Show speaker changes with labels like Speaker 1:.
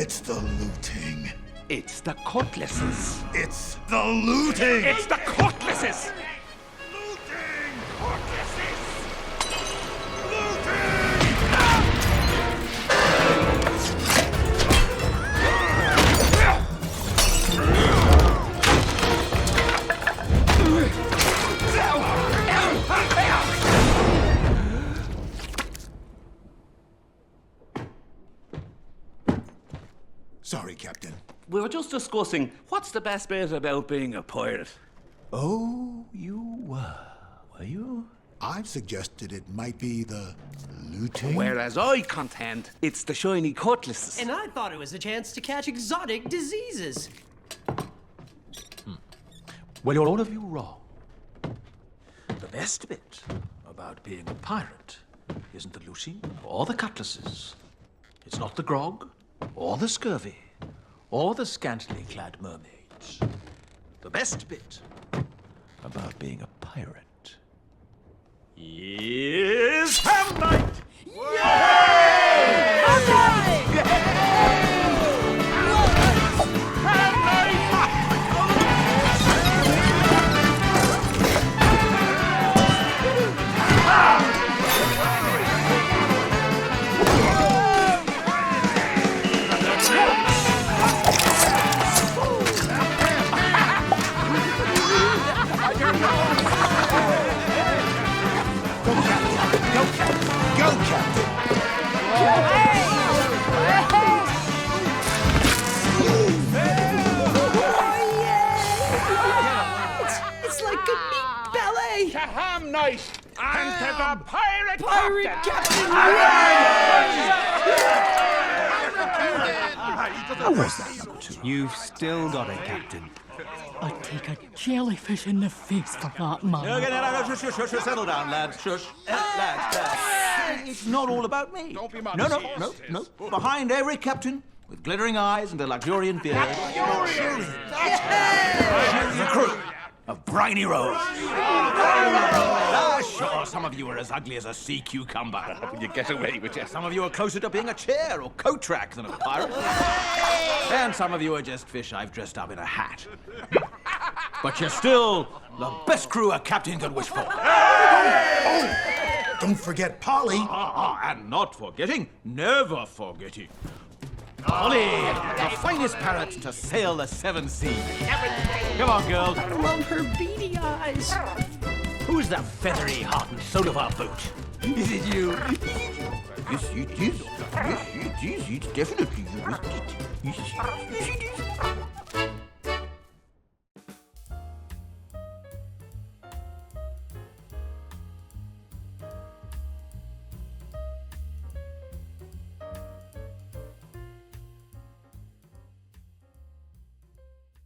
Speaker 1: It's the looting.
Speaker 2: It's the cutlasses.
Speaker 1: It's the looting!
Speaker 2: It's the cutlasses!
Speaker 1: looting!
Speaker 2: Cutlasses!
Speaker 1: Sorry, Captain.
Speaker 2: We were just discussing what's the best bit about being a pirate.
Speaker 1: Oh, you were you? I've suggested it might be the looting.
Speaker 2: Whereas I contend it's the shiny cutlasses.
Speaker 3: And I thought it was a chance to catch exotic diseases.
Speaker 4: Well, you're all of you wrong. The best bit about being a pirate isn't the looting or the cutlasses. It's not the grog or the scurvy or the scantily clad mermaids. The best bit about being a pirate is ham night!
Speaker 1: Go, Captain!
Speaker 3: It's like a meat ballet.
Speaker 2: To ham night and to the pirate
Speaker 3: Captain.
Speaker 4: How was that?
Speaker 5: You've still got it, Captain.
Speaker 6: I'd take a jellyfish in the face for that, man.
Speaker 4: No, shush, settle down, lads. Shush. Lads. It's not all about me.
Speaker 2: Don't be
Speaker 4: No. Behind every captain, with glittering eyes and a luxuriant beard, is a crew of briny rogues. Sure, some of you are as ugly as a sea cucumber.
Speaker 2: You get away with it.
Speaker 4: Some of you are closer to being a chair or coat rack than a pirate. And some of you are just fish I've dressed up in a hat. But you're still the best crew a captain could wish for.
Speaker 1: Don't forget Polly.
Speaker 4: And not forgetting, never forgetting. Polly, the finest parrot to sail the seven seas. Come on, girl.
Speaker 3: I love her beady eyes.
Speaker 4: Who's the feathery heart and soul of our boat? Is it you? Yes, it is. Yes, it is. It's definitely you, isn't it? Yes, it is.